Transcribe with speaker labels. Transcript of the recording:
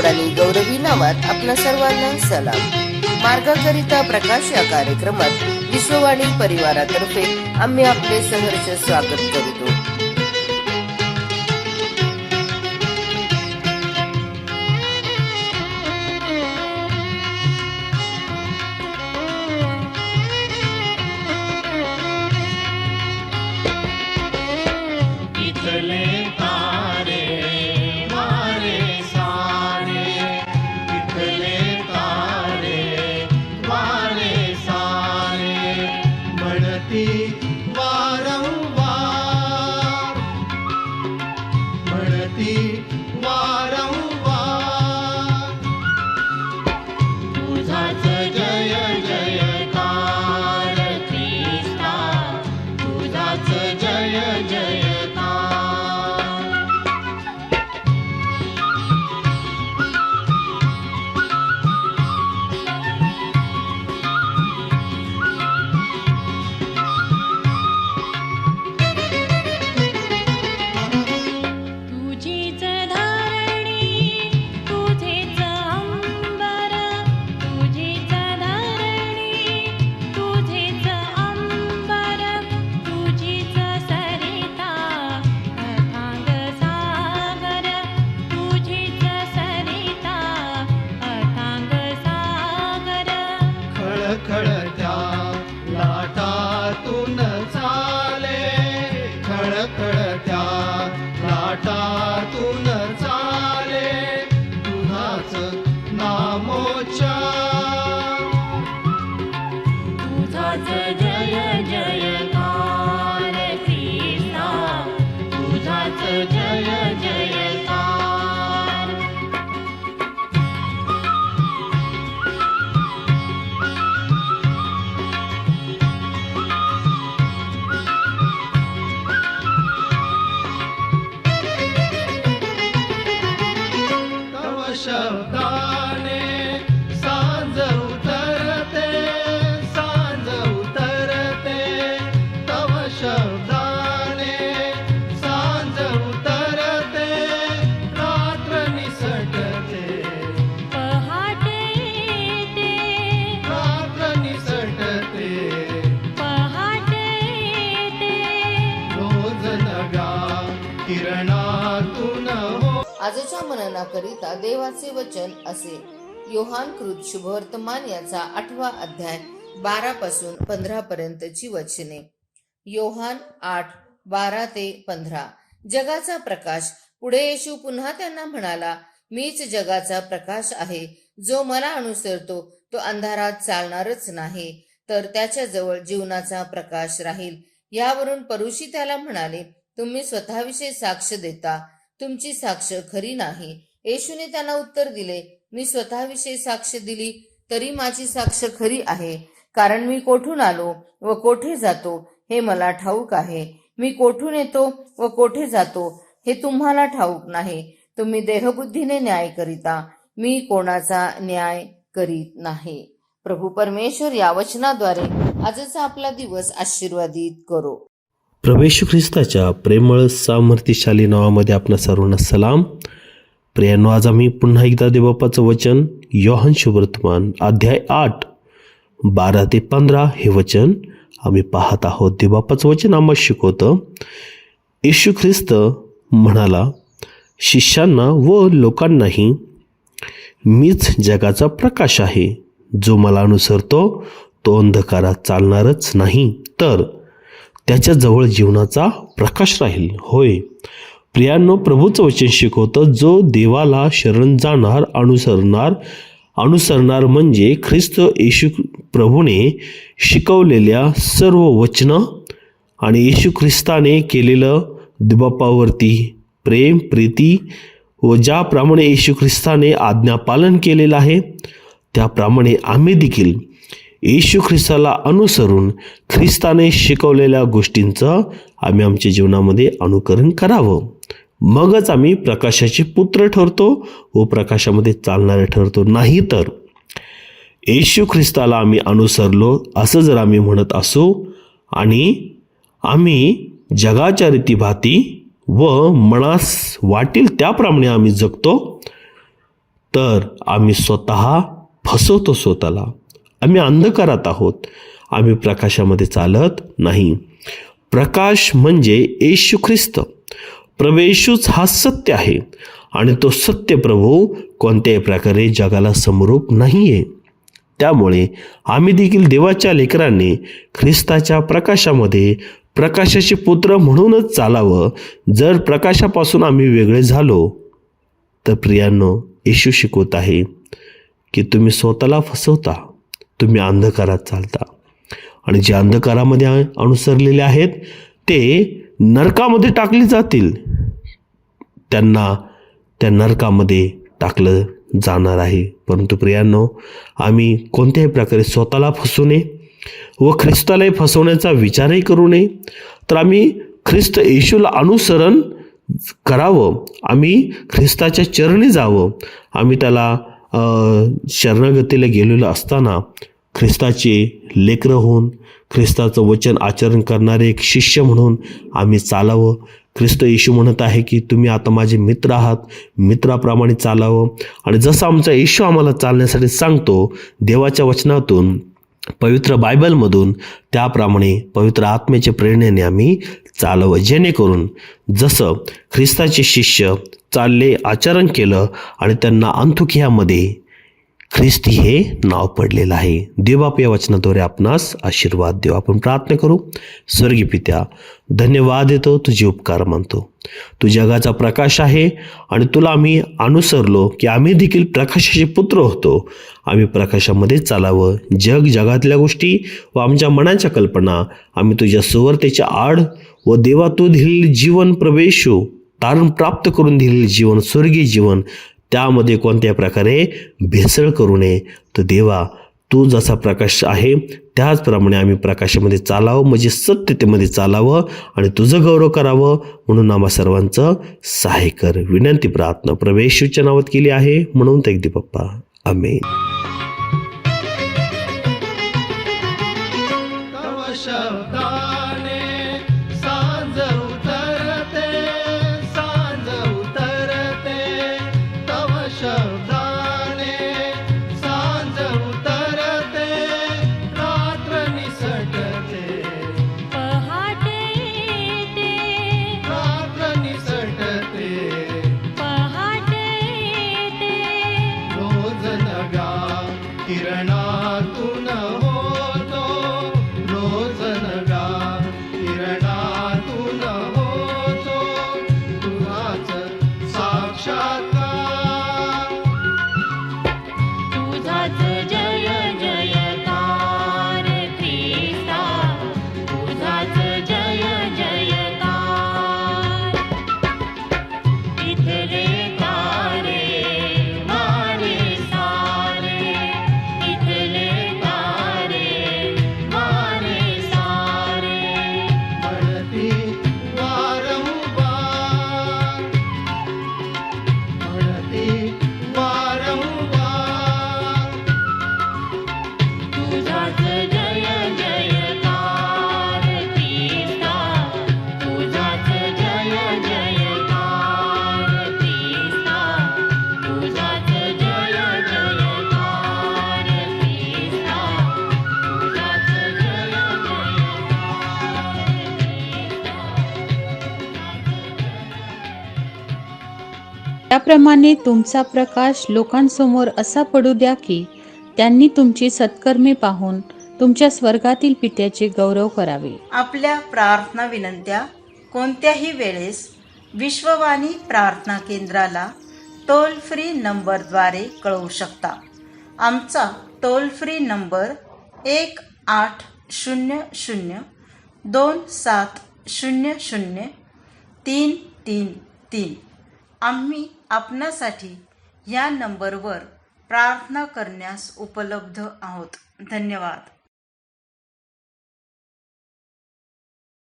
Speaker 1: आणि गौरवी नावात आपल्या सर्वांना सलाम। मार्गाकरिता प्रकाश या कार्यक्रमात विश्ववाणी परिवारातर्फे आम्ही आपले सहर्ष स्वागत करतो।
Speaker 2: खळखळत्या लाटातून चाले, खळखळत्या लाटातून चाले तुझाच नामोच्चार,
Speaker 3: तुझाच जय जयकार ख्रिस्ता, तुझाच जय जयकार।
Speaker 2: शब्दाने सांज उतरते, सांज उतरते, तव शब्दाने सांज उतरते, रात्र निसटते,
Speaker 3: पहाटे येते,
Speaker 2: रात्र निसटते,
Speaker 3: पहाटे येते,
Speaker 2: रोज नव्या किरणातून हो।
Speaker 1: आजच्या मननाकरिता देवाचे वचन असे योहान कृत शुभवर्तमान याचा 8वा अध्याय 12 पासून 15 पर्यंतची वचने। योहान 8:12 ते 15। जगाचा प्रकाश। पुढे येशू पुन्हा त्यांना म्हणाला, मीच जगाचा प्रकाश आहे, जो मला अनुसरतो तो अंधारात चालणारच नाही, तर त्याच्या जवळ जीवनाचा प्रकाश राहील। यावरून परुषी त्याला म्हणाले, तुम्ही स्वतःविषयी साक्ष देता, तुमची साक्ष खरी नाही। येशूने त्यांना उत्तर दिले, मी स्वतःविषयी साक्ष दिली तरी माझी साक्ष खरी आहे, कारण मी कोठून आलो व कोठे जातो हे मला ठाऊक आहे। मी कोठून येतो व कोठे जातो हे तुम्हाला ठाऊक नाही। तुम्ही देहबुद्धीने न्याय करिता, मी कोणाचा न्याय करीत नाही। प्रभू परमेश्वर या वचनाद्वारे आजचा आपला दिवस आशीर्वादित करो।
Speaker 4: प्रभू येशू ख्रिस्ताच्या प्रेमळ सामर्थ्यशाली नावामध्ये आपणा सर्वांना सलाम। प्रियांनो, आज आम्ही पुन्हा एकदा देवबापाचं वचन योहान शुभवर्तमान अध्याय 8:12 ते 15 हे वचन आम्ही पाहत आहोत। देवबापाचं वचन आम्हाला शिकवतं, येशू ख्रिस्त म्हणाला शिष्यांना व लोकांनाही, मीच जगाचा प्रकाश आहे, जो मला अनुसरतो तो अंधकारात चालणारच नाही, तर त्याच्या जवळ जीवनाचा प्रकाश राहील। होय प्रियांनो, प्रभूचं वचन शिकवतं, जो देवाला शरण जाणार, अनुसरणार म्हणजे ख्रिस्त येशू प्रभूने शिकवलेल्या सर्व वचनं आणि येशू ख्रिस्ताने केलेलं देवबापावरती प्रेम, प्रीती व ज्याप्रमाणे येशू ख्रिस्ताने आज्ञापालन केलेलं आहे त्याप्रमाणे आम्ही देखील येशू ख्रिस्ताला अनुसरून ख्रिस्ताने शिकवलेल्या गोष्टींचं आम्ही आमच्या जीवनामध्ये अनुकरण करावं। मगच आम्ही प्रकाशाचे पुत्र ठरतो व प्रकाशामध्ये चालणारे ठरतो। नाही तर येशू ख्रिस्ताला आम्ही अनुसरलो असं जर आम्ही म्हणत असू आणि आम्ही जगाच्या रीतीभाती व मनास वाटेल त्याप्रमाणे आम्ही जगतो, तर आम्ही स्वतः फसवतो स्वतःला. आम्ही अंधकारात आहोत, आम्ही प्रकाशामध्ये चालत नाही. प्रकाश म्हणजे येशू ख्रिस्त. प्रभू येशूच हा सत्य आहे आणि तो सत्य प्रभू कोणत्याही प्रकारे जगाला समरूप नाही आहे. त्यामुळे आम्ही देखील देवाच्या लेकरांनी ख्रिस्ताच्या प्रकाशामध्ये प्रकाशाचे पुत्र म्हणूनच चालावं. जर प्रकाशापासून आम्ही वेगळे झालो तर प्रियांनो, येशू शिकवत आहे की तुम्ही स्वतःला फसवता, तुम्ही अंधकारात चालता आणि जे अंधकारामध्ये अनुसरलेले आहेत ते नरकामध्ये टाकले जातील. त्यांना त्या नरकामध्ये टाकलं जाणार आहे. परंतु प्रियांनो, आम्ही कोणत्याही प्रकारे स्वतःला फसवू नये व ख्रिस्तालाही फसवण्याचा विचारही करू नये. तर आम्ही ख्रिस्त येशूला अनुसरण करावं, आम्ही ख्रिस्ताच्या चरणी जावं. आम्ही त्याला शरणागतीला गेलेलो असताना ख्रिस्ताचे लेकरं होऊन ख्रिस्ताचं वचन आचरण करणारे एक शिष्य म्हणून आम्ही चालावं. ख्रिस्त येशू म्हणत आहे की तुम्ही आता माझे मित्र आहात, मित्राप्रमाणे चालावं. आणि जसं आमचा येशू आम्हाला चालण्यासाठी सांगतो देवाच्या वचनातून, पवित्र बायबलमधून, त्याप्रमाणे पवित्र आत्म्याच्या प्रेरणेने आम्ही चालावं. जेणेकरून जसं ख्रिस्ताचे शिष्य चालले, आचरण केलं आणि त्यांना अंतुखियामध्ये ख्रिस्ती हे नाव पडलेलं आहे. देवबाप या वचनाद्वारे आपणास आशीर्वाद देव. आपण प्रार्थना करू. स्वर्गीय पित्या, धन्यवाद देतो, तुझे उपकार मानतो. तू जगाचा प्रकाश आहे आणि तुला आम्ही अनुसरलो की आम्ही देखील प्रकाशाचे पुत्र होतो. आम्ही प्रकाशामध्ये चालावं. जगातल्या गोष्टी व आमच्या मनाच्या कल्पना आम्ही तुझ्या सुवार्तेच्या आड व देवा तू दिलेले जीवन प्रवेशो, तारण प्राप्त करून दिलेले जीवन, स्वर्गीय जीवन, त्यामध्ये कोणत्या प्रकारे भेसळ करू नये. तर देवा, तू जसा प्रकाश आहे त्याचप्रमाणे आम्ही प्रकाशामध्ये चालावं, म्हणजे सत्यतेमध्ये चालावं आणि तुझं गौरव करावं. म्हणून आम्हा सर्वांचं सहाय्य कर. विनंती प्रार्थना प्रभू येशूच्या नावात केली आहे, म्हणून ते अगदी पप्पा, आमेन.
Speaker 2: तव शब्दाने सांज उतरते, सांज उतरते. तव शब्दाने सांज उतरते, रात्र निसटते,
Speaker 3: पहाटे येते,
Speaker 2: रात्र निसटते.
Speaker 3: पहाटे येते.
Speaker 2: रोज नव्या किरणातून होतो, रोज नव्या किरणातून होतो तुझाच साक्षात्कार.
Speaker 3: तुझाच जय जयकार ख्रिस्ता, तुझाच जय जयकार. इथले तारे वारे सारे, इथले तारे वारे सारे.
Speaker 2: म्हणती वारंवार, म्हणती वारंवार.
Speaker 3: तुझाच जय जयकार ख्रिस्ता, तुझाच जय जयकार ख्रिस्ता, तुझाच जय जयकार ख्रिस्ता, तुझाच जय
Speaker 5: त्याप्रमाणे तुमचा प्रकाश लोकांसमोर असा पडू द्या की त्यांनी तुमची सत्कर्मे पाहून तुमच्या स्वर्गातील पित्याचे गौरव करावे.
Speaker 6: आपल्या प्रार्थना विनंत्या कोणत्याही वेळेस विश्ववाणी प्रार्थना केंद्राला टोल फ्री नंबरद्वारे कळवू शकता. आमचा टोल फ्री नंबर 1-800-2700-333. आम्ही आपणासाठी या नंबरवर प्रार्थना करण्यास उपलब्ध आहोत. धन्यवाद.